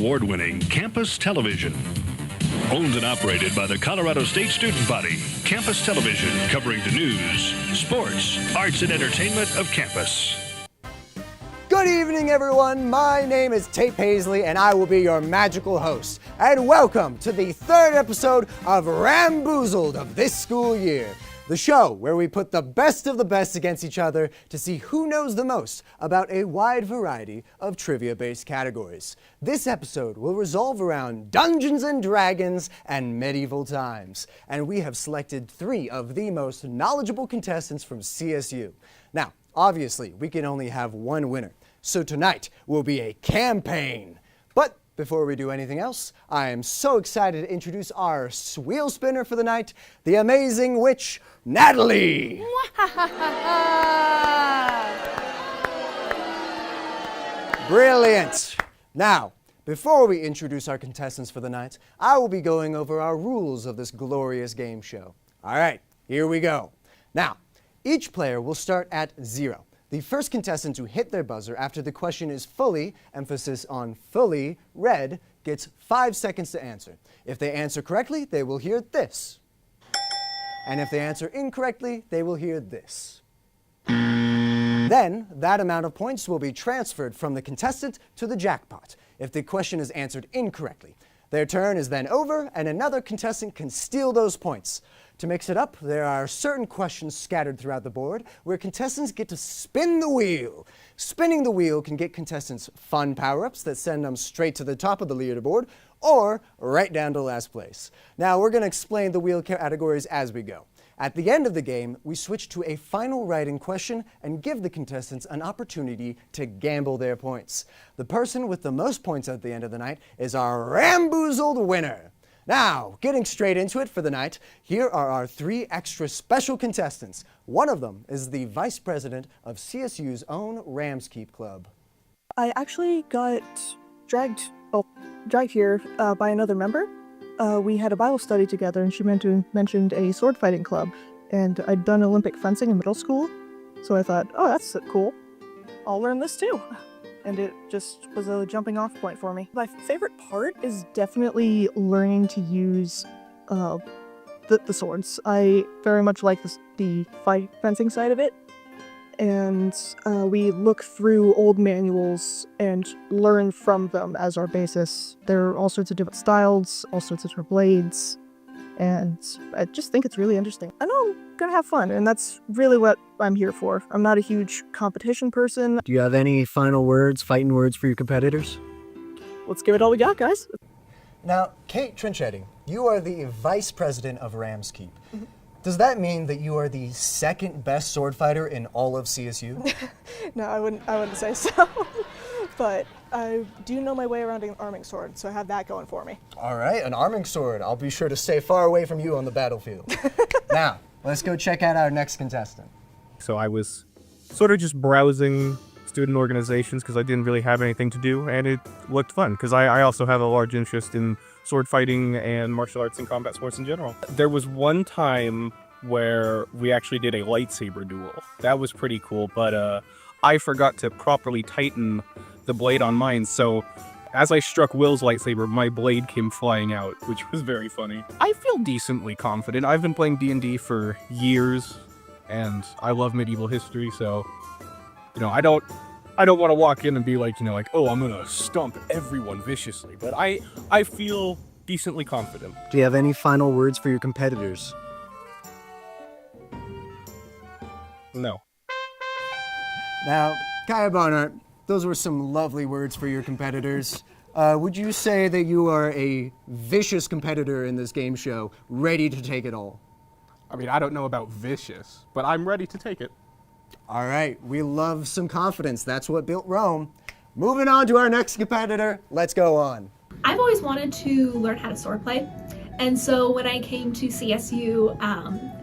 award-winning campus television. Owned and operated by the Colorado State Student Body, Campus Television, covering the news, sports, arts, and entertainment of campus. Good evening, everyone. My name is Tate Paisley, and I will be your magical host. And welcome to the third episode of Ramboozled of this school year, the show where we put the best of the best against each other to see who knows the most about a wide variety of trivia-based categories. This episode will revolve around Dungeons and Dragons and medieval times, and we have selected 3 of the most knowledgeable contestants from CSU. Now, obviously, we can only have one winner, so tonight will be a campaign. But before we do anything else, I am so excited to introduce our wheel spinner for the night, the amazing witch, Natalie. Brilliant. Now, before we introduce our contestants for the night, I will be going over our rules of this glorious game show. All right, here we go. Now, each player will start at 0. The first contestant to hit their buzzer after the question is fully, emphasis on fully, read, gets 5 seconds to answer. If they answer correctly, they will hear this. And if they answer incorrectly, they will hear this. Then, that amount of points will be transferred from the contestant to the jackpot if the question is answered incorrectly. Their turn is then over, and another contestant can steal those points. To mix it up, there are certain questions scattered throughout the board where contestants get to spin the wheel. Spinning the wheel can get contestants fun power-ups that send them straight to the top of the leaderboard or right down to last place. Now, we're going to explain the wheel categories as we go. At the end of the game, we switch to a final writing question and give the contestants an opportunity to gamble their points. The person with the most points at the end of the night is our Ramboozled winner. Now, getting straight into it for the night, here are our 3 extra special contestants. One of them is the vice president of CSU's own Ramskeep Club. I actually got dragged here by another member. We had a Bible study together, and she mentioned a sword fighting club, and I'd done Olympic fencing in middle school, so I thought, oh, that's cool. I'll learn this too. And it just was a jumping off point for me. My favorite part is definitely learning to use the swords. I very much like the fencing side of it. And we look through old manuals and learn from them as our basis. There are all sorts of different styles, all sorts of different blades. And I just think it's really interesting. I know I'm gonna have fun, and that's really what I'm here for. I'm not a huge competition person. Do you have any final words, fighting words for your competitors? Let's give it all we got, guys. Now, Kate Trinchetti, you are the vice president of Ramskeep. Does that mean that you are the second best sword fighter in all of CSU? No, I wouldn't say so. But I do know my way around an arming sword, so I have that going for me. All right, an arming sword. I'll be sure to stay far away from you on the battlefield. Now, let's go check out our next contestant. So I was sort of just browsing student organizations because I didn't really have anything to do, and it looked fun because I also have a large interest in sword fighting and martial arts and combat sports in general. There was one time where we actually did a lightsaber duel. That was pretty cool, but I forgot to properly tighten the blade on mine, so as I struck Will's lightsaber, my blade came flying out, which was very funny. I feel decently confident. I've been playing D&D for years, and I love medieval history, so, I don't want to walk in and be like, oh, I'm gonna stomp everyone viciously, but I feel decently confident. Do you have any final words for your competitors? No. Now, Kaya Barnard, those were some lovely words for your competitors. Would you say that you are a vicious competitor in this game show, ready to take it all? I mean, I don't know about vicious, but I'm ready to take it. All right, we love some confidence. That's what built Rome. Moving on to our next competitor, let's go on. I've always wanted to learn how to swordplay, and so when I came to CSU,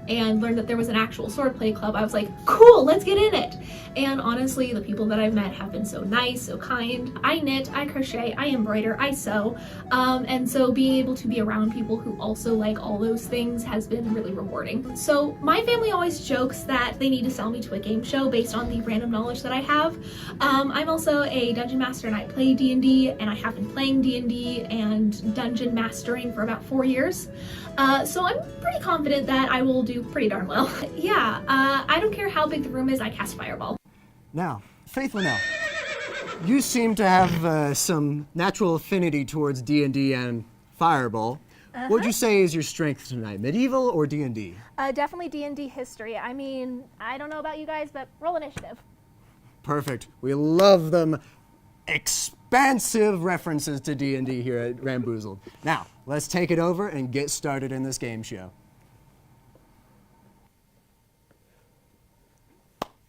and learned that there was an actual swordplay club, I was like, cool, let's get in it. And honestly, the people that I've met have been so nice, so kind. I knit, I crochet, I embroider, I sew, and so being able to be around people who also like all those things has been really rewarding. So my family always jokes that they need to sell me to a game show based on the random knowledge that I have. I'm also a dungeon master and I play D&D, and I have been playing D&D and dungeon mastering for about 4 years. So I'm pretty confident that I will do pretty darn well. Yeah, I don't care how big the room is, I cast Fireball. Now, Faith Linnell, you seem to have some natural affinity towards D&D and Fireball. What would you say is your strength tonight, medieval or D&D? Definitely D&D history. I mean, I don't know about you guys, but roll initiative. Perfect. We love them. Expansive references to D&D here at Ramboozled. Now, let's take it over and get started in this game show.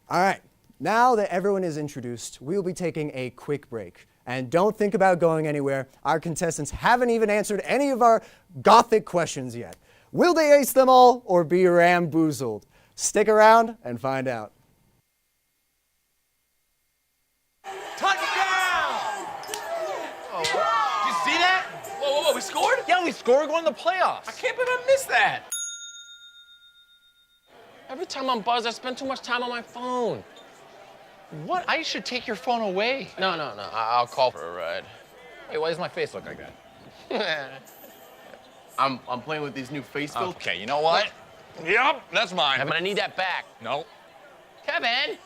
All right. Now that everyone is introduced, we will be taking a quick break. And don't think about going anywhere. Our contestants haven't even answered any of our Gothic questions yet. Will they ace them all or be Ramboozled? Stick around and find out. Touchdown! Oh, did you see that? Whoa, we scored? Yeah, we scored going to the playoffs. I can't believe I missed that. Every time I'm buzzed, I spend too much time on my phone. What? I should take your phone away. No. I'll call for a ride. Hey, why does my face look like that? I'm playing with these new face filters. Okay, you know what? Yep, that's mine. Kevin, I need that back. No. Kevin!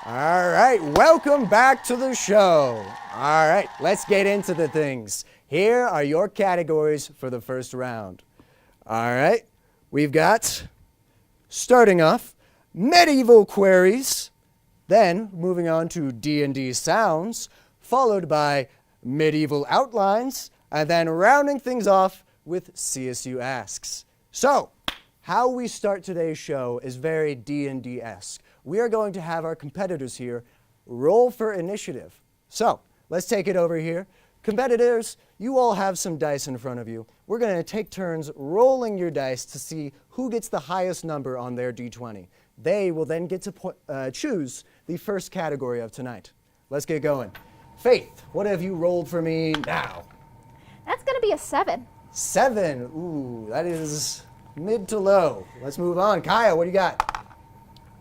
All right, welcome back to the show. All right, let's get into the things. Here are your categories for the first round. All right, we've got, starting off, medieval queries, then moving on to D&D sounds, followed by medieval outlines, and then rounding things off with CSU Asks. So, how we start today's show is very D&D-esque. We are going to have our competitors here roll for initiative. So, let's take it over here. Competitors, you all have some dice in front of you. We're going to take turns rolling your dice to see who gets the highest number on their D20. They will then get to choose the first category of tonight. Let's get going. Faith, what have you rolled for me now? That's going to be a 7. 7. Ooh, that is mid to low. Let's move on. Kaya, what do you got?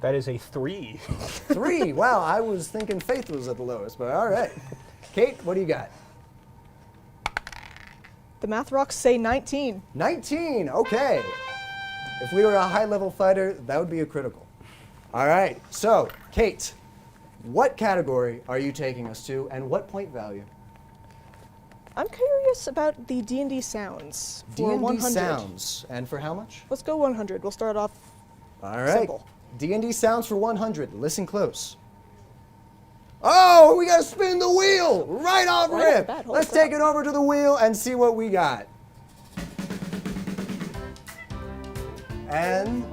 That is a 3. 3. Wow, I was thinking Faith was at the lowest, but all right. Kate, what do you got? The math rocks say 19. 19. Okay. If we were a high-level fighter, that would be a critical. All right. So, Kate, what category are you taking us to, and what point value? I'm curious about the D&D sounds for 100. D&D sounds. And for how much? Let's go 100. We'll start off All right. simple. D&D sounds for 100. Listen close. Oh, we got to spin the wheel right off Right off the rip. bat, holy Let's crap. take it over to the wheel and see what we got. And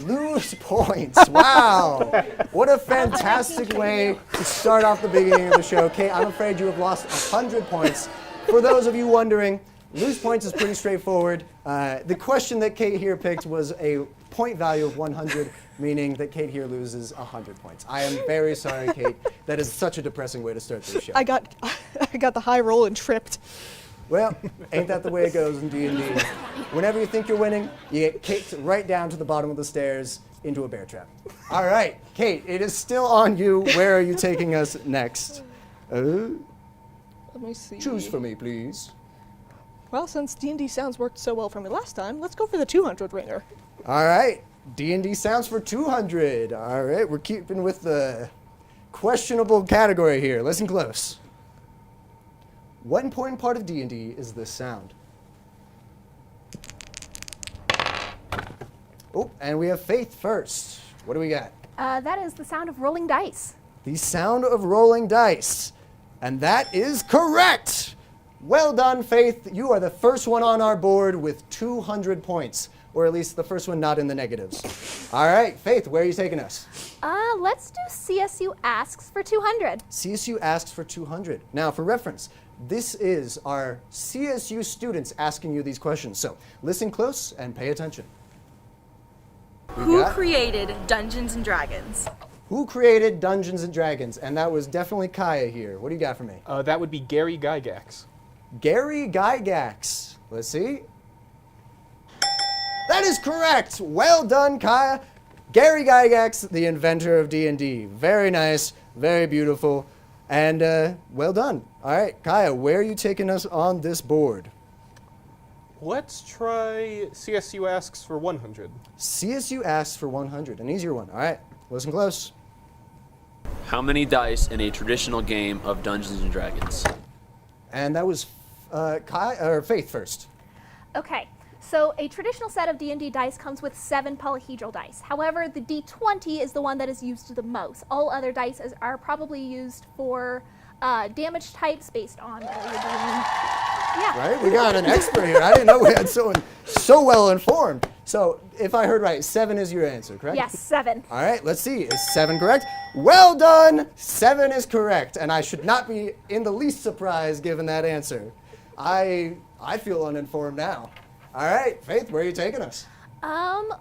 lose points. Wow. What a fantastic way to start off the beginning of the show. Kate, I'm afraid you have lost 100 points. For those of you wondering, lose points is pretty straightforward. The question that Kate here picked was a point value of 100, meaning that Kate here loses 100 points. I am very sorry, Kate. That is such a depressing way to start this show. I got the high roll and tripped. Well, ain't that the way it goes in D&D? Whenever you think you're winning, you get kicked right down to the bottom of the stairs into a bear trap. All right, Kate, it is still on you. Where are you taking us next? Let me see. Choose for me, please. Well, since D&D sounds worked so well for me last time, let's go for the 200 ringer. All right, D&D sounds for 200. All right, we're keeping with the questionable category here. Listen close. What important part of D&D is this sound? Oh, and we have Faith first. What do we got? That is the sound of rolling dice. The sound of rolling dice. And that is correct. Well done, Faith. You are the first one on our board with 200 points, or at least the first one not in the negatives. All right, Faith, where are you taking us? Let's do CSU Asks for 200. CSU asks for 200. Now, for reference, This is our CSU students asking you these questions. So listen close and pay attention. Who created Dungeons and Dragons? Who created Dungeons and Dragons? And that was definitely Kaya here. What do you got for me? That would be Gary Gygax. Gary Gygax. Let's see. That is correct. Well done, Kaya. Gary Gygax, the inventor of D&D. Very nice, very beautiful, and well done. All right, Kaya, where are you taking us on this board? Let's try CSU asks for 100. CSU asks for 100, an easier one. All right, listen close. How many dice in a traditional game of Dungeons and Dragons? And that was Faith first. Okay, so a traditional set of D&D dice comes with 7 polyhedral dice. However, the D20 is the one that is used the most. All other dice are probably used for damage types based on whether you're doing... Yeah. Right? We got an expert here. I didn't know we had someone so well informed. So if I heard right, 7 is your answer, correct? Yes, 7. All right, let's see. Is 7 correct? Well done! 7 is correct, and I should not be in the least surprised given that answer. I feel uninformed now. All right, Faith, where are you taking us?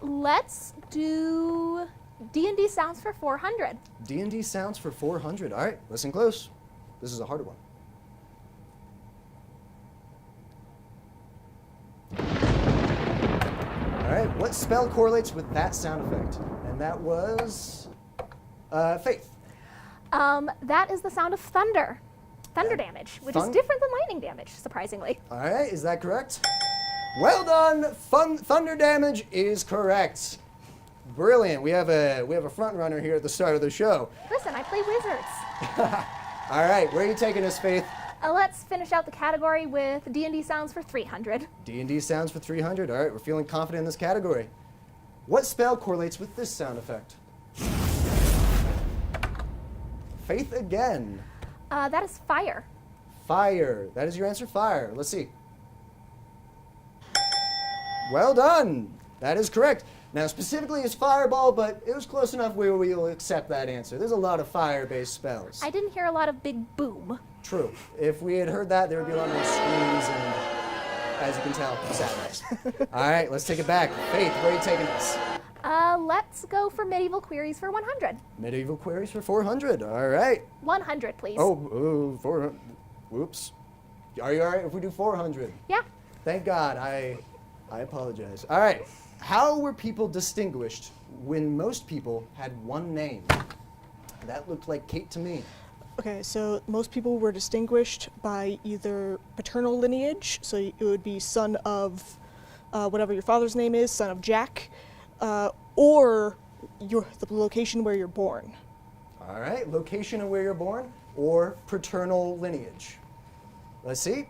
Let's do D&D sounds for 400. D&D sounds for 400. All right, listen close. This is a harder one. All right, what spell correlates with that sound effect? And that was Faith. That is the sound of thunder. Thunder damage, which is different than lightning damage, surprisingly. All right, is that correct? Well done. Thunder damage is correct. Brilliant. We have a front runner here at the start of the show. Listen, I play wizards. All right, where are you taking us, Faith? Let's finish out the category with D&D sounds for 300. D&D sounds for 300. All right, we're feeling confident in this category. What spell correlates with this sound effect? Faith again. That is fire. Fire. That is your answer, fire. Let's see. Well done. That is correct. Now, specifically it's fireball, but it was close enough where we'll accept that answer. There's a lot of fire-based spells. I didn't hear a lot of big boom. True. If we had heard that, there would be a lot more screams and, as you can tell, sadness. All right, let's take it back. Faith, where are you taking us? Let's go for medieval queries for 100. Medieval queries for 400. All right. 100, please. Oh, 400. Whoops. Are you all right if we do 400? Yeah. Thank God. I apologize. All right. How were people distinguished when most people had one name? That looked like Kate to me. Okay, so most people were distinguished by either paternal lineage, so it would be son of whatever your father's name is, son of Jack, or the location where you're born. All right, location of where you're born or paternal lineage. Let's see.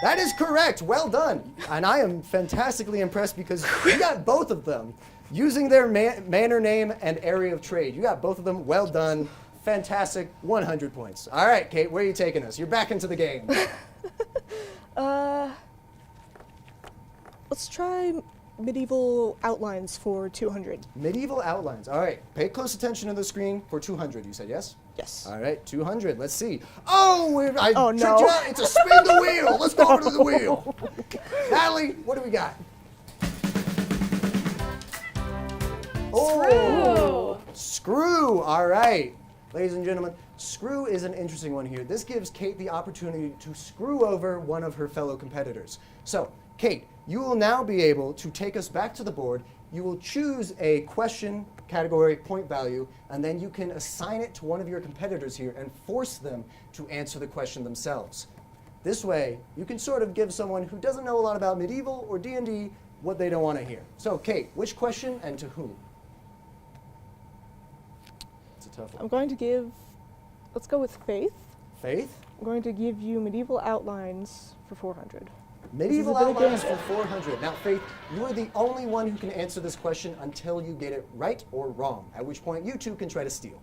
That is correct. Well done. And I am fantastically impressed because you got both of them using their manor name and area of trade. You got both of them. Well done. Fantastic. 100 points. All right, Kate, where are you taking us? You're back into the game. Let's try medieval outlines for 200. Medieval outlines. All right. Pay close attention to the screen for 200. You said yes? Yes. All right, 200. Let's see. Oh, I no. tricked you out. It's a spin the wheel. Let's go over to the wheel. Natalie, what do we got? Oh, screw. All right. Ladies and gentlemen, screw is an interesting one here. This gives Kate the opportunity to screw over one of her fellow competitors. So, Kate, you will now be able to take us back to the board. You will choose a question, category, point value, and then you can assign it to one of your competitors here and force them to answer the question themselves. This way, you can sort of give someone who doesn't know a lot about medieval or D&D what they don't want to hear. So, Kate, which question and to whom? It's a tough one. I'm going to give, let's go with Faith. Faith? I'm going to give you medieval outlines for 400. Medieval outlines for 400. Now, Faith, you are the only one who can answer this question until you get it right or wrong, at which point you two can try to steal.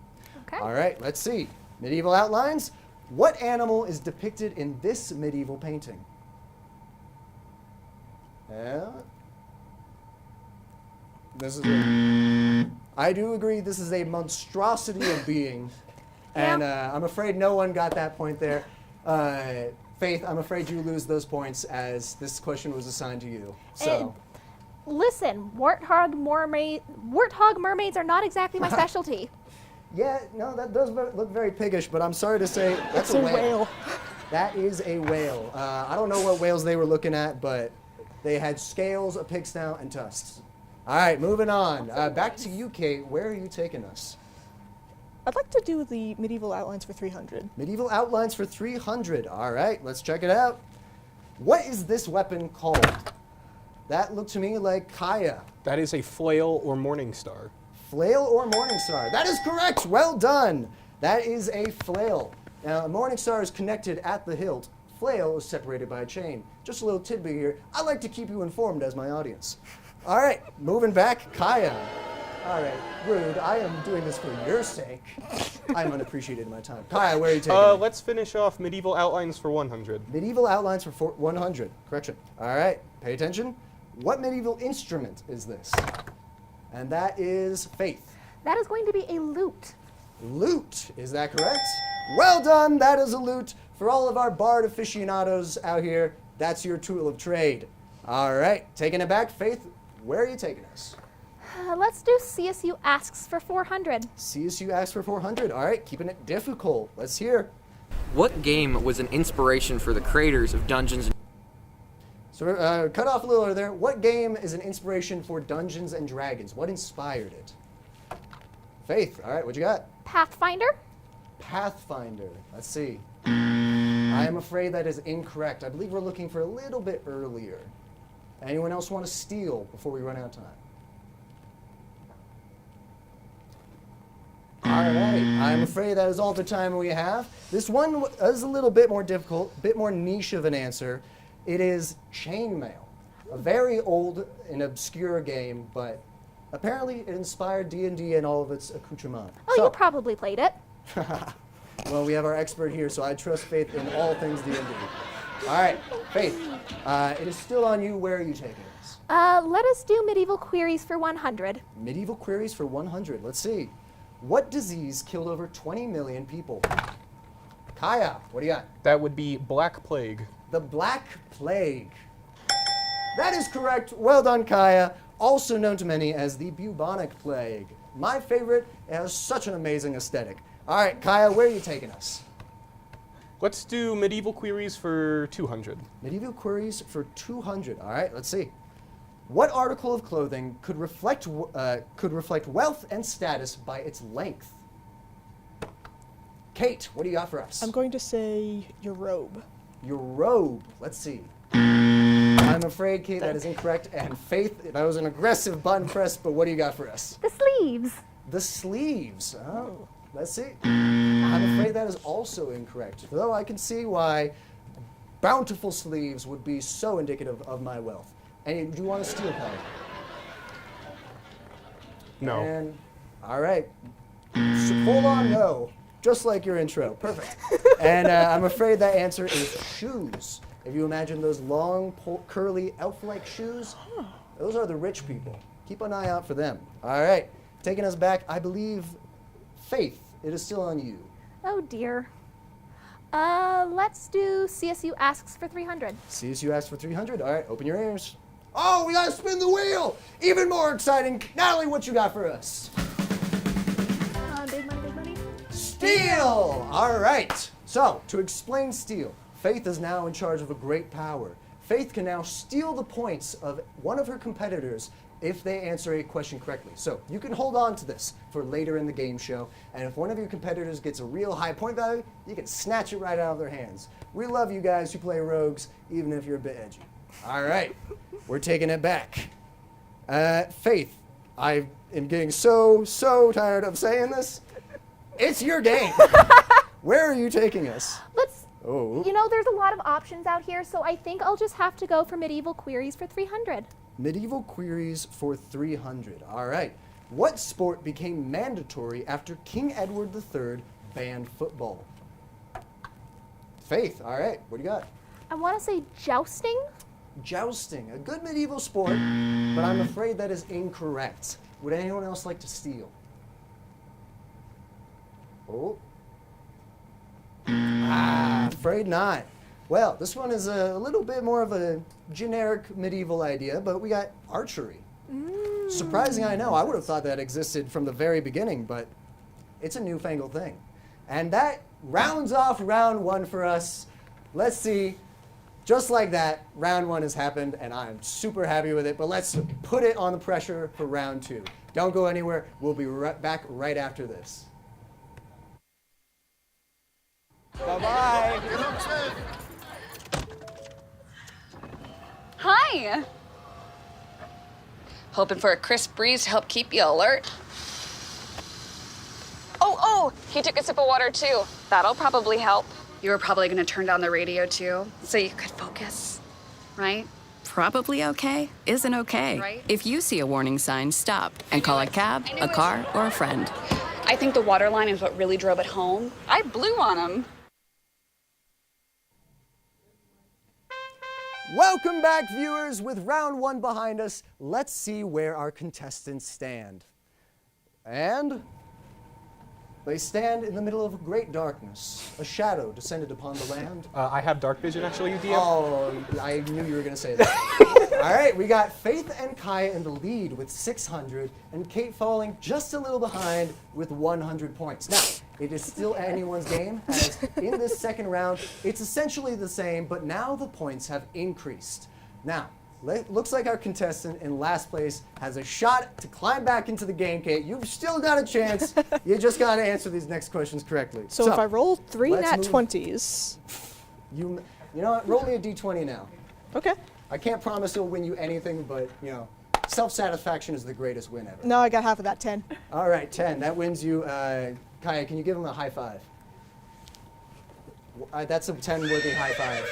Okay. All right, let's see. Medieval outlines. What animal is depicted in this medieval painting? This is I do agree this is a monstrosity of being, and I'm afraid no one got that point there. Faith, I'm afraid you lose those points as this question was assigned to you. So. Listen, warthog mermaids are not exactly my specialty. Yeah, no, that does look very piggish, but I'm sorry to say that's a whale. That is a whale. I don't know what whales they were looking at, but they had scales, a pig snout, and tusks. All right, moving on. Back to you, Kate. Where are you taking us? I'd like to do the medieval outlines for 300. Medieval outlines for 300. All right, let's check it out. What is this weapon called? That looked to me like Kaya. That is a flail or morning star. Flail or morning star. That is correct. Well done. That is a flail. Now, a morning star is connected at the hilt. Flail is separated by a chain. Just a little tidbit here. I like to keep you informed as my audience. All right, moving back, Kaya. All right, rude. I am doing this for your sake. I am unappreciated in my time. Kaya, where are you taking me? Let's finish off medieval outlines for 100. Medieval outlines for 100. Correction. All right, pay attention. What medieval instrument is this? And that is Faith. That is going to be a lute. Lute, is that correct? Well done, that is a lute. For all of our bard aficionados out here, that's your tool of trade. All right, taking it back, Faith, where are you taking us? Let's do CSU asks for 400. CSU asks for 400, all right, keeping it difficult. Let's hear. What game was an inspiration for the creators of Dungeons & So cut off a little there. What game is an inspiration for Dungeons and Dragons? What inspired it? Faith, all right, what you got? Pathfinder? Pathfinder, let's see. I am afraid that is incorrect. I believe we're looking for a little bit earlier. Anyone else want to steal before we run out of time? All right, I'm afraid that is all the time we have. This one is a little bit more difficult, a bit more niche of an answer. It is chainmail, a very old and obscure game, but apparently it inspired D&D and all of its accoutrements. Oh, you probably played it. Well, we have our expert here, so I trust Faith in all things D&D. All right, Faith, it is still on you. Where are you taking us? Let us do medieval queries for 100. Medieval queries for 100. Let's see. What disease killed over 20 million people? Kaya, what do you got? That would be Black Plague. The Black Plague. That is correct. Well done, Kaya. Also known to many as the bubonic plague. My favorite. It has such an amazing aesthetic. All right, Kaya, where are you taking us? Let's do medieval queries for 200. Medieval queries for 200. All right, let's see. What article of clothing could reflect wealth and status by its length? Kate, what do you got for us? I'm going to say your robe. Your robe. Let's see. I'm afraid, Kate, that is incorrect. And Faith, that was an aggressive button press, but what do you got for us? The sleeves. The sleeves. Oh, let's see. I'm afraid that is also incorrect, though I can see why bountiful sleeves would be so indicative of my wealth. And do you want to steal, Kyle? No. And, all right. Full on no. Just like your intro. Perfect. And I'm afraid that answer is shoes. If you imagine those long, curly, elf-like shoes, those are the rich people. Keep an eye out for them. All right. Taking us back, I believe, Faith, it is still on you. Oh, dear. Let's do CSU asks for 300. CSU asks for 300. All right, open your ears. Oh, we got to spin the wheel. Even more exciting. Natalie, what you got for us? Big money, big money. Steel! All right. So, to explain steel, Faith is now in charge of a great power. Faith can now steal the points of one of her competitors if they answer a question correctly. So, you can hold on to this for later in the game show, and if one of your competitors gets a real high point value, you can snatch it right out of their hands. We love you guys who play rogues, even if you're a bit edgy. All right. We're taking it back. Faith, I am getting so tired of saying this. It's your game. Where are you taking us? You know, there's a lot of options out here, so I think I'll just have to go for medieval queries for 300. Medieval queries for 300. All right. What sport became mandatory after King Edward III banned football? Faith, all right. What do you got? I want to say jousting. Jousting, a good medieval sport, but I'm afraid that is incorrect. Would anyone else like to steal? Oh. Afraid not. Well, this one is a little bit more of a generic medieval idea, but we got archery. Surprising, I know. I would have thought that existed from the very beginning, but it's a newfangled thing. And that rounds off round 1 for us. Let's see. Just like that, round 1 has happened, and I'm super happy with it. But let's put it on the pressure for round 2. Don't go anywhere. We'll be back right after this. Bye-bye. Hi. Hoping for a crisp breeze to help keep you alert. Oh, he took a sip of water too. That'll probably help. You were probably gonna turn down the radio too, so you could focus, right? Probably okay isn't okay. Right. If you see a warning sign, stop and call a cab, a car, or a friend. I think the water line is what really drove it home. I blew on him. Welcome back, viewers. With round 1 behind us, let's see where our contestants stand. And they stand in the middle of great darkness. A shadow descended upon the land. I have dark vision, actually, DM. Oh, I knew you were going to say that. All right, we got Faith and Kaya in the lead with 600, and Kate falling just a little behind with 100 points. Now, it is still anyone's game, as in this second round, it's essentially the same, but now the points have increased. Now, looks like our contestant in last place has a shot to climb back into the game, Kate. You've still got a chance. You just got to answer these next questions correctly. So if I roll 3 nat 20s... You know what? Roll me a d20 now. Okay. I can't promise it'll win you anything, but, you know, self-satisfaction is the greatest win ever. No, I got half of that, 10. All right, 10. That wins you. Kaya, can you give him a high five? That's a 10-worthy high five.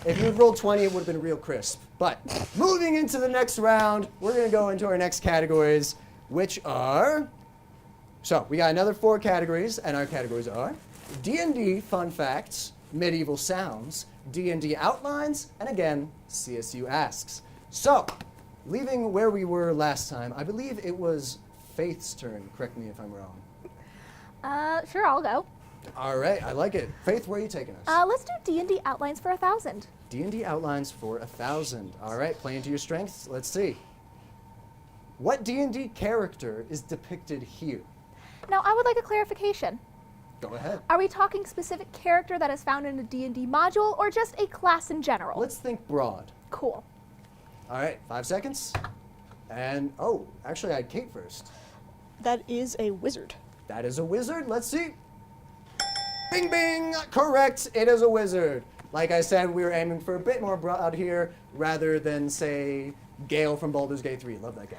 If you had rolled 20, it would have been real crisp. But moving into the next round, we're going to go into our next categories, which are... So, we got another 4 categories, and our categories are D&D Fun Facts, Medieval Sounds, D&D Outlines, and again, CSU Asks. So, leaving where we were last time, I believe it was Faith's turn. Correct me if I'm wrong. Sure, I'll go. All right, I like it. Faith, where are you taking us? Let's do D&D Outlines for 1,000. D&D Outlines for 1,000. All right, playing to your strengths. Let's see. What D&D character is depicted here? Now, I would like a clarification. Go ahead. Are we talking specific character that is found in a D&D module, or just a class in general? Let's think broad. Cool. All right, 5 seconds. And, oh, actually I had Kate first. That is a wizard. That is a wizard. Let's see. Bing, bing. Correct. It is a wizard. Like I said, we were aiming for a bit more broad here rather than, say, Gale from Baldur's Gate 3. Love that guy.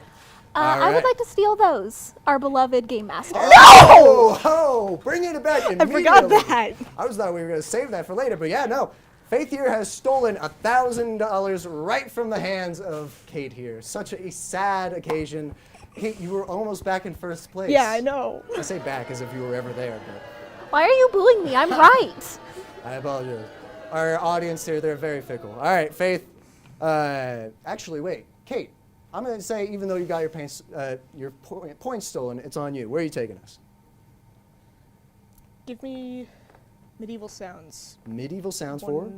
I would like to steal those, our beloved Game Master. No! Oh, bring it back immediately. I forgot that. I was thought we were going to save that for later, but yeah, no. Faith here has stolen $1,000 right from the hands of Kate here. Such a sad occasion. Kate, you were almost back in first place. Yeah, I know. I say back as if you were ever there, but... Why are you bullying me? I'm right. I apologize. Our audience here, they're very fickle. All right, Faith. Actually, wait. Kate, I'm going to say, even though you got your points stolen, it's on you. Where are you taking us? Give me Medieval Sounds. Medieval Sounds for?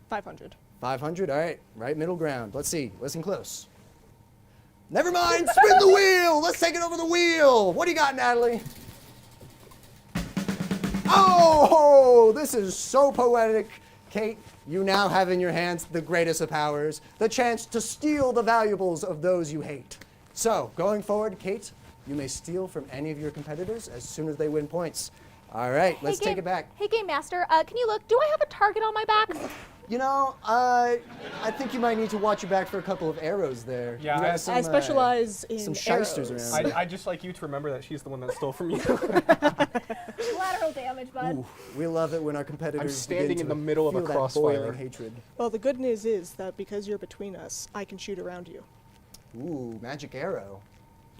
500. 500, all right. Right middle ground. Let's see. Listen close. Never mind. Spin the wheel. Let's take it over the wheel. What do you got, Natalie? Oh, this is so poetic. Kate, you now have in your hands the greatest of powers, the chance to steal the valuables of those you hate. So, going forward, Kate, you may steal from any of your competitors as soon as they win points. All right, let's take it back. Hey, Game Master, can you look? Do I have a target on my back? You know, I think you might need to watch your back for a couple of arrows there. Yeah, I specialize in some shysters arrows. around. I'd just like you to remember that she's the one that stole from you. Collateral damage, bud. Ooh, we love it when our competitors I'm standing begin in to the middle of a feel that crossfire. boiling hatred. Well, the good news is that because you're between us, I can shoot around you. Ooh, magic arrow.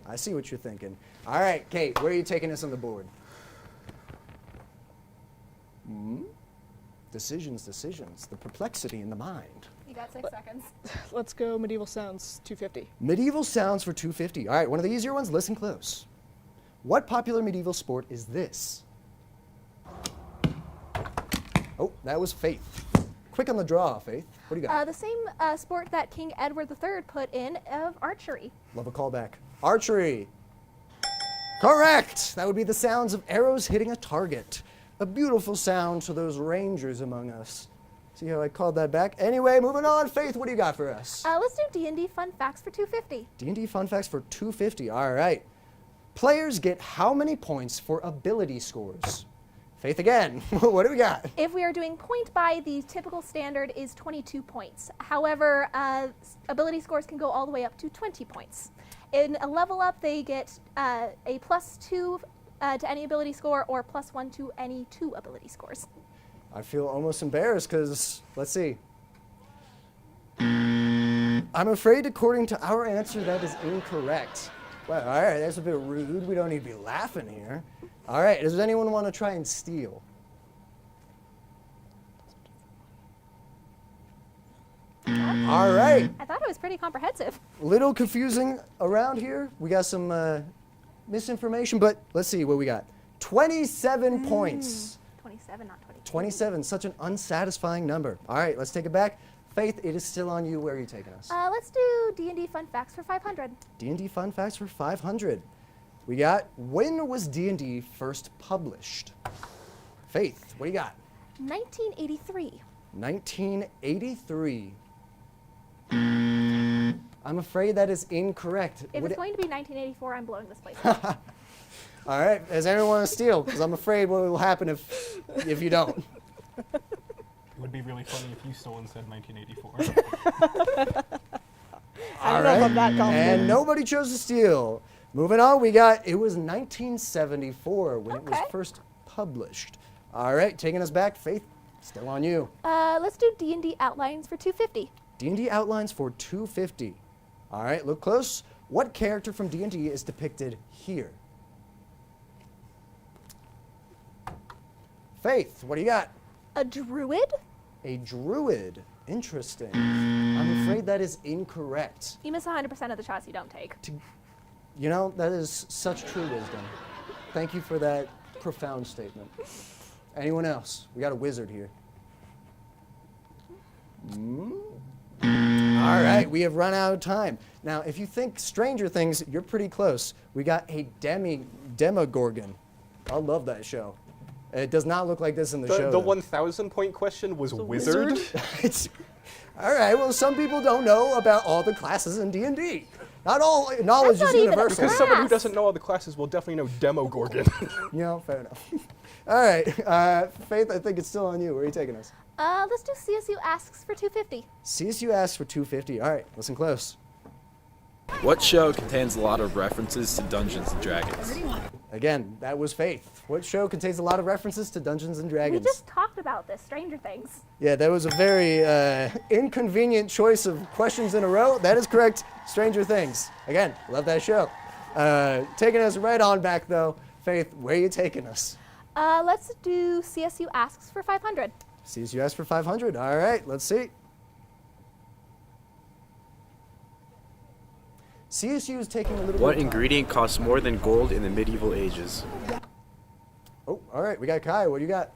I see what you're thinking. All right, Kate, where are you taking us on the board? Decisions. The perplexity in the mind. You got 6 seconds. Let's go Medieval Sounds 250. Medieval Sounds for 250. All right, one of the easier ones. Listen close. What popular medieval sport is this? Oh, that was Faith. Quick on the draw, Faith. What do you got? The same sport that King Edward III put in of archery. Love a callback. Archery. Correct! That would be the sounds of arrows hitting a target. A beautiful sound to those rangers among us. See how I called that back? Anyway, moving on. Faith, what do you got for us? Let's do D&D fun facts for 250. D&D fun facts for 250. All right. Players get how many points for ability scores? Faith again. What do we got? If we are doing point buy, the typical standard is 22 points. However, ability scores can go all the way up to 20 points. In a level up, they get a +2 to any ability score or +1 to any 2 ability scores. I feel almost embarrassed because, let's see. I'm afraid, according to our answer, that is incorrect. Well, all right, that's a bit rude. We don't need to be laughing here. All right, does anyone want to try and steal? All right. I thought it was pretty comprehensive. Little confusing around here. We got some misinformation, but let's see what we got. 27 points. 27, not 22. 27, such an unsatisfying number. All right, let's take it back. Faith, it is still on you. Where are you taking us? Let's do D&D fun facts for 500. D&D fun facts for 500. We got, when was D&D first published? Faith, what do you got? 1983. 1983. I'm afraid that is incorrect. If it's going to be 1984, I'm blowing this place up. All right, does anyone want to steal? Because I'm afraid what will happen if you don't. It would be really funny if you stole and said 1984. All right, and nobody chose to steal. Moving on, we got, it was 1974 when it was first published. All right, taking us back, Faith, still on you. Let's do D&D outlines for 250. D&D outlines for 250. All right, look close. What character from D&D is depicted here? Faith, what do you got? A druid? A druid. Interesting. I'm afraid that is incorrect. You miss 100% of the shots you don't take. You know, that is such true wisdom. Thank you for that profound statement. Anyone else? We got a wizard here. All right, we have run out of time. Now, if you think Stranger Things, you're pretty close. We got a Demogorgon. I love that show. It does not look like this in the show. The 1,000 point question was wizard? All right, well, some people don't know about all the classes in D&D. Not all knowledge is universal. Because someone who doesn't know all the classes will definitely know Demogorgon. You know, fair enough. All right, Faith, I think it's still on you. Where are you taking us? Let's do CSU Asks for 250. CSU Asks for 250. All right, listen close. What show contains a lot of references to Dungeons and Dragons? Again, that was Faith. What show contains a lot of references to Dungeons and Dragons? We just talked about this, Stranger Things. Yeah, that was a very inconvenient choice of questions in a row. That is correct, Stranger Things. Again, love that show. Taking us right on back, though. Faith, where are you taking us? Let's do CSU Asks for 500. CSU Asks for 500. All right, let's see. CSU is taking a little bit What of time. ingredient costs more than gold in the medieval ages? Oh, all right, we got Kai. What do you got?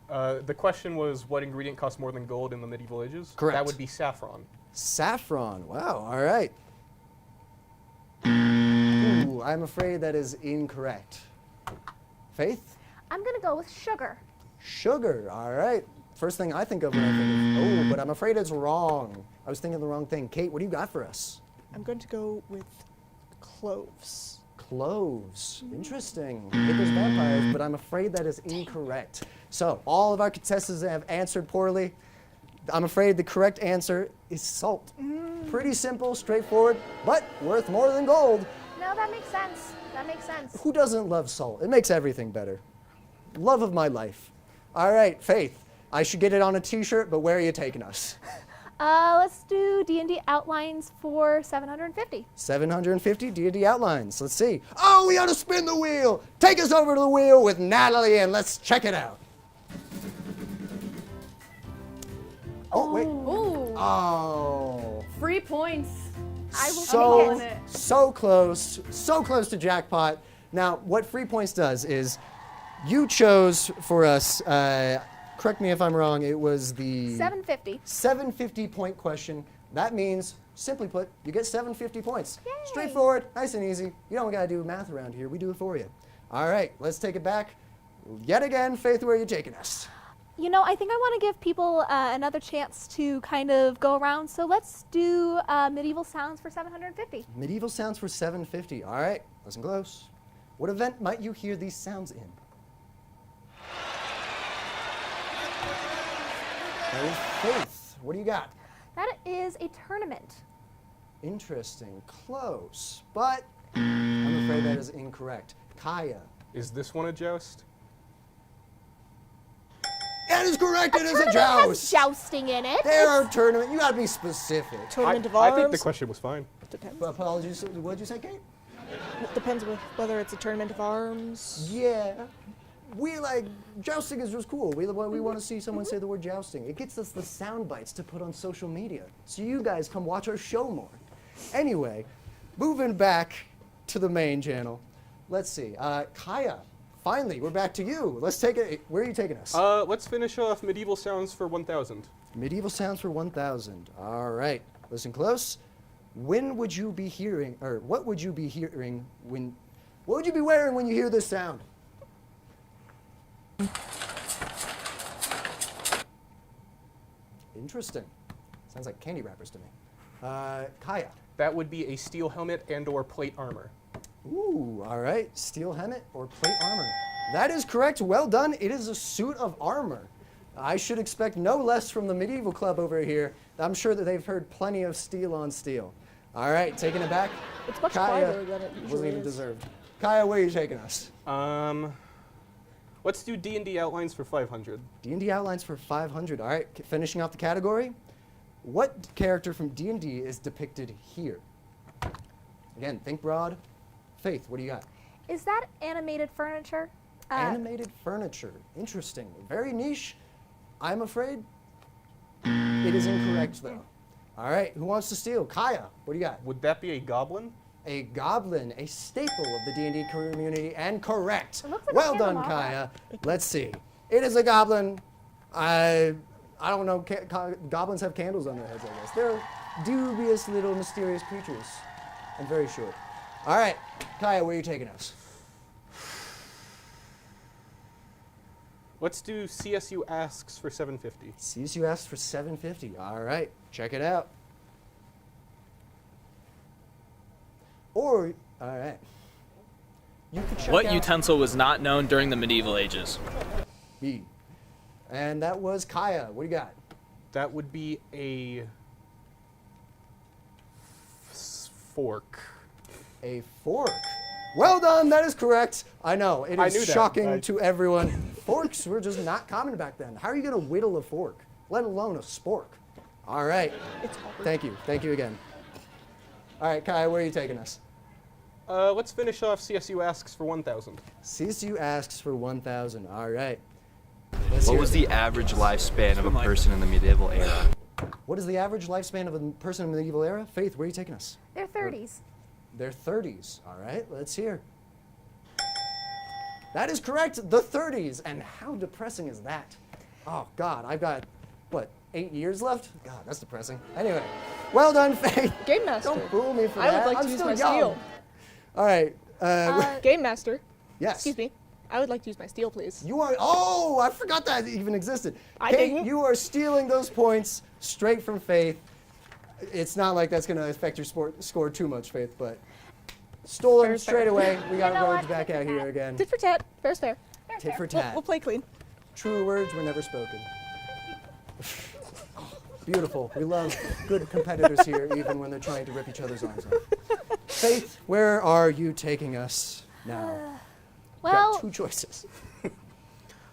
The question was, what ingredient costs more than gold in the medieval ages? Correct. That would be saffron. Saffron. Wow, all right. Ooh, I'm afraid that is incorrect. Faith? I'm going to go with sugar. Sugar, all right. First thing I think of when I think of, oh, but I'm afraid it's wrong. I was thinking the wrong thing. Kate, what do you got for us? I'm going to go with cloves. Cloves. Interesting. There's vampires, but I'm afraid that is incorrect. So, all of our contestants have answered poorly. I'm afraid the correct answer is salt. Pretty simple, straightforward, but worth more than gold. No, that makes sense. That makes sense. Who doesn't love salt? It makes everything better. Love of my life. All right, Faith, I should get it on a t-shirt, but where are you taking us? Let's do D&D outlines for 750. 750 D&D outlines. Let's see. Oh, we ought to spin the wheel. Take us over to the wheel with Natalie and let's check it out. Oh, wait. Ooh. Oh. Free points. I will So, take it. so close to jackpot. Now, what Free Points does is you chose for us correct me if I'm wrong, it was the 750. 750 point question. That means, simply put, you get 750 points. Yay. Straightforward, nice and easy. You don't got to do math around here. We do it for you. All right, let's take it back. Yet again, Faith, where are you taking us? You know, I think I want to give people another chance to kind of go around. So let's do medieval sounds for 750. Medieval sounds for 750. All right, listen close. What event might you hear these sounds in? That is Faith. What do you got? That is a tournament. Interesting. Close. But I'm afraid that is incorrect. Kaya. Is this one a joust? That is correct. It is a Tournament joust. has jousting in it. There are tournament. You got to be specific. Tournament of I arms. think the question was fine. Depends. Apologies. What did you say, Kate? It depends with whether it's a tournament of arms. Yeah. We like jousting is just cool. We want to see someone say the word jousting. It gets us the sound bites to put on social media, so you guys come watch our show more. Anyway, moving back to the main channel. Let's see, Kaya. Finally, we're back to you. Let's take it. Where are you taking us? Let's finish off medieval sounds for 1,000. Medieval sounds for 1,000. All right, listen close. When would you be hearing, or what would you be hearing when? What would you be wearing when you hear this sound? Interesting. Sounds like candy wrappers to me. Kaya. That would be a steel helmet and/or plate armor. Ooh, all right. Steel helmet or plate armor. That is correct. Well done. It is a suit of armor. I should expect no less from the medieval club over here. I'm sure that they've heard plenty of steel on steel. All right, taking it back. It's much Kaya farther than it usually wasn't even is. deserved. Kaya, where are you taking us? Let's do D&D outlines for 500. D&D outlines for 500. All right, finishing off the category. What character from D&D is depicted here? Again, think broad. Faith, what do you got? Is that animated furniture? Animated furniture. Interesting. Very niche. I'm afraid it is incorrect, though. All right, who wants to steal? Kaya, what do you got? Would that be a goblin? A goblin, a staple of the D&D community, and correct. It looks like Well a done, camera. Kaya. Let's see. It is a goblin. I don't know. Goblins have candles on their heads, I guess. They're dubious little mysterious creatures, and very short. All right, Kaya, where are you taking us? Let's do CSU asks for 750. CSU asks for 750. All right, check it out. Or, all right. You could check What out utensil was not known during the medieval ages? B. And that was Kaya. What do you got? That would be a fork. A fork. Well done, that is correct. I know, it I is knew that. shocking to everyone. Forks were just not common back then. How are you going to whittle a fork, let alone a spork? All right. Thank you. Thank you again. All right, Kai, where are you taking us? Let's finish off CSU asks for 1,000. CSU asks for 1,000. All right. What was the average lifespan of a person in the medieval era? What is the average lifespan of a person in the medieval era? Faith, where are you taking us? Their 30s. Their 30s. All right, let's hear. That is correct, the 30s. And how depressing is that? Oh, God, I've got, what, 8 years left? God, that's depressing. Anyway, well done, Faith. Game Master. Don't fool me for I that. would like I'm to use still my young. steel. All right. Game Master. Yes. Excuse me. I would like to use my steel, please. You are, oh, I forgot that even existed. I Kate, didn't. you are stealing those points straight from Faith. It's not like that's going to affect your score too much, Faith, but stole them Fair's straight fair. away. We got You know Rhodes what? back out here again. Tit for tat. Fair's fair. Tit for We'll, tat. we'll play clean. True words were never spoken. Beautiful. We love good competitors here, even when they're trying to rip each other's arms off. Faith, where are you taking us now? We've Well, got two choices.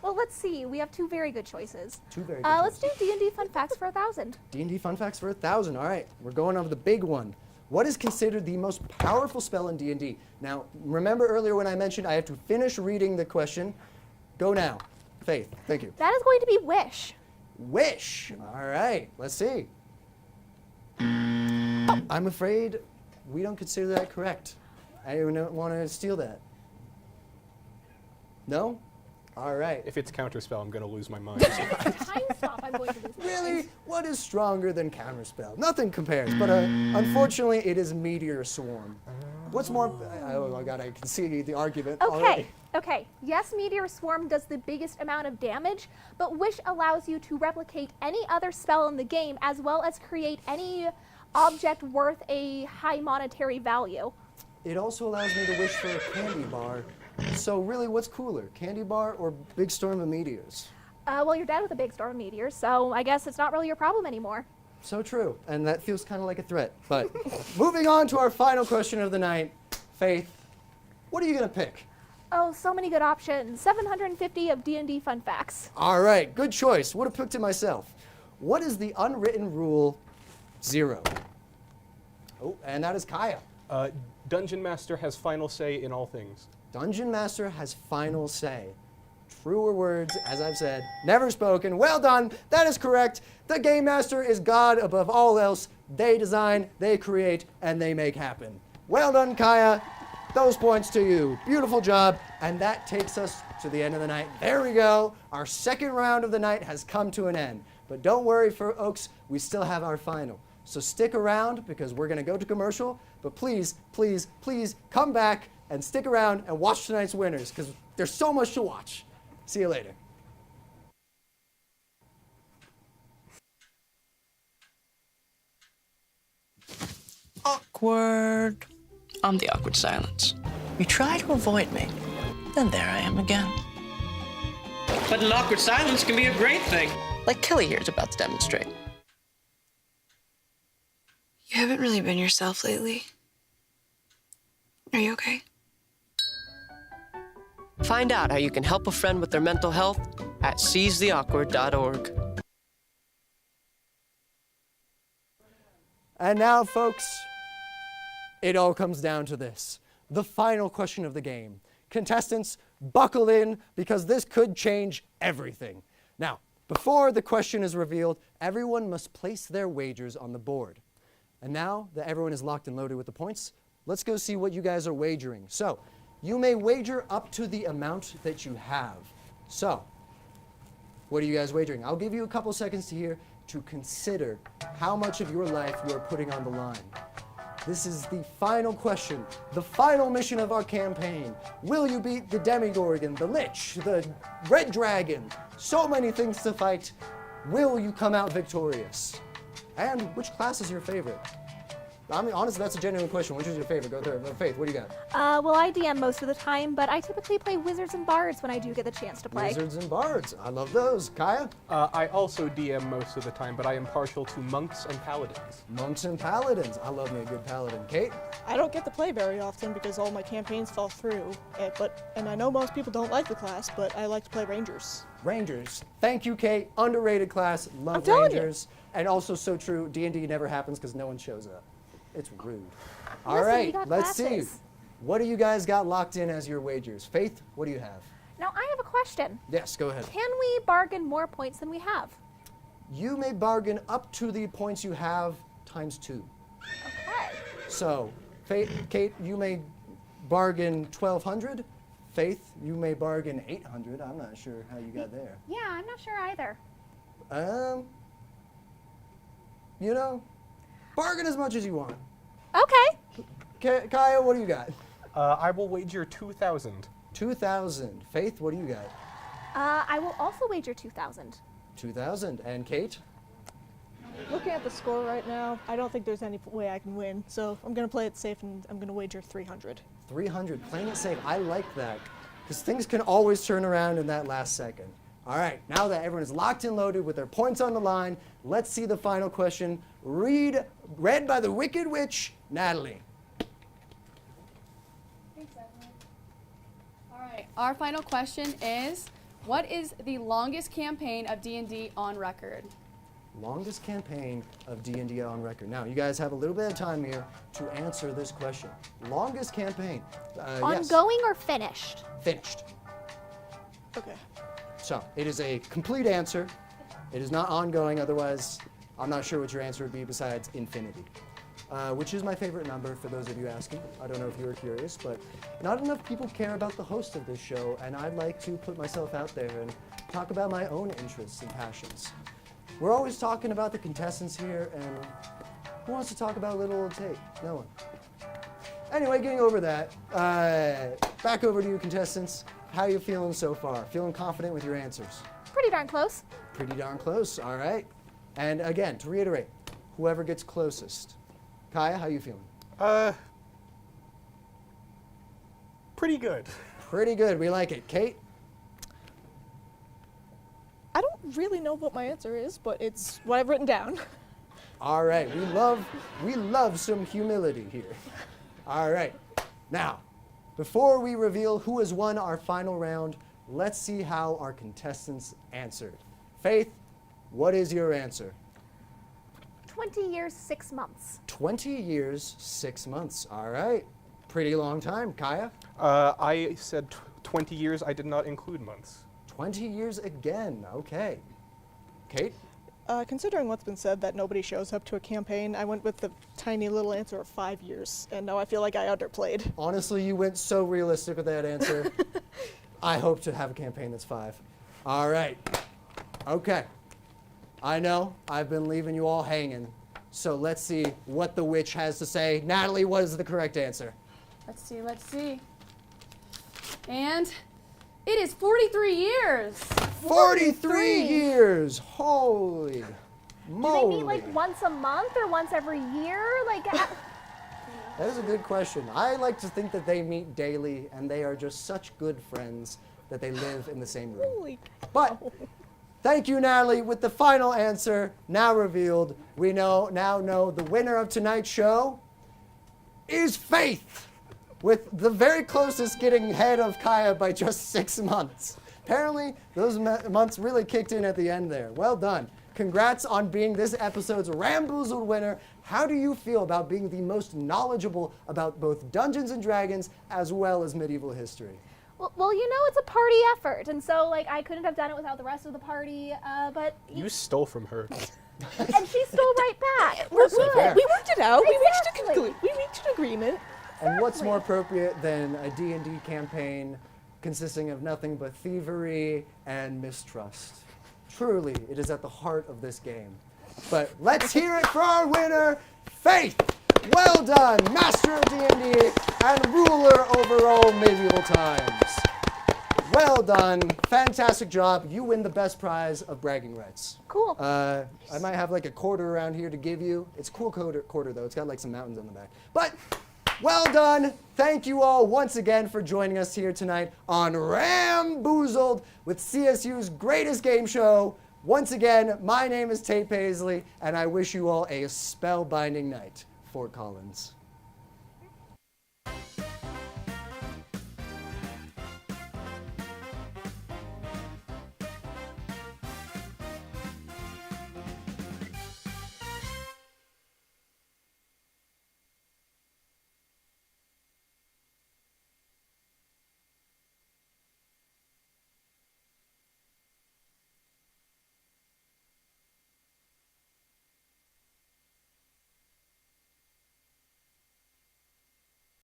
well, let's see. We have two very good choices. Two very good Let's do D&D fun facts for 1,000. D&D fun facts for 1,000. All right, we're going over the big one. What is considered the most powerful spell in D&D? Now, remember earlier when I mentioned I have to finish reading the question? Go now. Faith, thank you. That is going to be Wish. Wish. All right, let's see. I'm afraid we don't consider that correct. I don't want to steal that. No? All right. If it's counterspell, I'm going to lose my mind. Time stop, I'm going to lose my Really? mind. What is stronger than counterspell? Nothing compares, but unfortunately, it is meteor swarm. What's more? Oh my God! I can see the argument already. Okay. Yes, meteor swarm does the biggest amount of damage, but wish allows you to replicate any other spell in the game, as well as create any object worth a high monetary value. It also allows me to wish for a candy bar. So really, what's cooler, candy bar or big storm of meteors? Well, you're dead with a big storm of meteors, so I guess it's not really your problem anymore. So true, and that feels kind of like a threat. But moving on to our final question of the night, Faith, what are you gonna pick? Oh, so many good options. 750 of D&D fun facts. All right, good choice. Would have picked it myself. What is the unwritten rule 0? Oh, and that is Kaya. Dungeon Master has final say in all things. Dungeon Master has final say. Truer words, as I've said, never spoken. Well done. That is correct. The Game Master is God above all else. They design, they create, and they make happen. Well done, Kaya. Those points to you. Beautiful job. And that takes us to the end of the night. There we go. Our second round of the night has come to an end. But don't worry, folks. We still have our final. So stick around because we're going to go to commercial. But please, please, please come back and stick around and watch tonight's winners because there's so much to watch. See you later. Awkward. I'm the awkward silence. You try to avoid me, then there I am again. But an awkward silence can be a great thing. Like Kelly here is about to demonstrate. You haven't really been yourself lately. Are you okay? Find out how you can help a friend with their mental health at seizetheawkward.org. And now, folks, it all comes down to this. The final question of the game. Contestants, buckle in because this could change everything. Now, before the question is revealed, everyone must place their wagers on the board. And now that everyone is locked and loaded with the points, let's go see what you guys are wagering. So, you may wager up to the amount that you have. So, what are you guys wagering? I'll give you a couple seconds here to consider how much of your life you are putting on the line. This is the final question, the final mission of our campaign. Will you beat the Demogorgon, the Lich, the Red Dragon? So many things to fight. Will you come out victorious? And which class is your favorite? I mean, honestly, that's a genuine question. Which is your favorite? Go through it. Faith, what do you got? Well, I DM most of the time, but I typically play Wizards and Bards when I do get the chance to play. Wizards and Bards. I love those. Kaya? I also DM most of the time, but I am partial to monks and paladins. Monks and paladins. I love me a good paladin. Kate? I don't get to play very often because all my campaigns fall through. And I know most people don't like the class, but I like to play Rangers. Rangers. Thank you, Kate. Underrated class. Love I'm telling Rangers. And also so true, D&D never happens because no one shows up. It's rude. All Listen, right, we got let's classes. see. What do you guys got locked in as your wagers? Faith, what do you have? Now, I have a question. Yes, go ahead. Can we bargain more points than we have? You may bargain up to the points you have times 2. Okay. So, Kate, you may bargain 1,200. Faith, you may bargain 800. I'm not sure how you got there. Yeah, I'm not sure either. You know, bargain as much as you want. Okay. Kaya, what do you got? I will wager 2,000. 2,000. Faith, what do you got? I will also wager 2,000. 2,000. And Kate? Looking at the score right now, I don't think there's any way I can win. So I'm going to play it safe and I'm going to wager 300. 300. Playing it safe. I like that. Because things can always turn around in that last second. All right, now that everyone is locked and loaded with their points on the line, let's see the final question. Read by the Wicked Witch, Natalie. Thanks, Evelyn. All right, our final question is, what is the longest campaign of D&D on record? Longest campaign of D&D on record. Now, you guys have a little bit of time here to answer this question. Longest campaign. Ongoing or finished? Finished. Okay. So, it is a complete answer. It is not ongoing, otherwise, I'm not sure what your answer would be besides infinity. which is my favorite number for those of you asking. I don't know if you were curious, but not enough people care about the host of this show, and I'd like to put myself out there and talk about my own interests and passions. We're always talking about the contestants here, and who wants to talk about little old Tate? No one. Anyway, getting over that, back over to you contestants. How are you feeling so far? Feeling confident with your answers? Pretty darn close. Pretty darn close, all right. And again, to reiterate, whoever gets closest. Kaya, how you feeling? Pretty good. Pretty good, we like it. Kate? I don't really know what my answer is, but it's what I've written down. All right, we love some humility here. All right, now, before we reveal who has won our final round, let's see how our contestants answered. Faith, what is your answer? 20 years, 6 months. 20 years, 6 months. All right, pretty long time. Kaya? I said 20 years. I did not include months. 20 years again, okay. Kate? Considering what's been said that nobody shows up to a campaign, I went with the tiny little answer of 5 years, and now I feel like I underplayed. Honestly, you went so realistic with that answer. I hope to have a campaign that's 5. All right. Okay. I know I've been leaving you all hanging, so let's see what the witch has to say. Natalie, what is the correct answer? Let's see. And it is 43 years. 43 years! Holy moly. Do they meet like once a month or once every year? Like, That is a good question. I like to think that they meet daily and they are just such good friends that they live in the same room. Holy But thank you, Natalie. With the final answer now revealed, we now know the winner of tonight's show is Faith, with the very closest getting ahead of Kaya by just 6 months. Apparently, those months really kicked in at the end there. Well done. Congrats on being this episode's Ramboozled winner. How do you feel about being the most knowledgeable about both Dungeons & Dragons as well as medieval history? well, you know, it's a party effort, and so like I couldn't have done it without the rest of the party. But You stole from her. and she stole right back. We're We worked it out. Exactly. We reached an agreement. And what's more appropriate than a D&D campaign consisting of nothing but thievery and mistrust? Truly, it is at the heart of this game. But let's hear it for our winner, Faith! Well done, Master of D&D and ruler over all medieval times. Well done, fantastic job. You win the best prize of bragging rights. Cool. I might have like a quarter around here to give you. It's a cool quarter though. It's got like some mountains on the back. But well done. Thank you all once again for joining us here tonight on Ramboozled with CSU's greatest game show. Once again, my name is Tate Paisley, and I wish you all a spellbinding night. Fort Collins.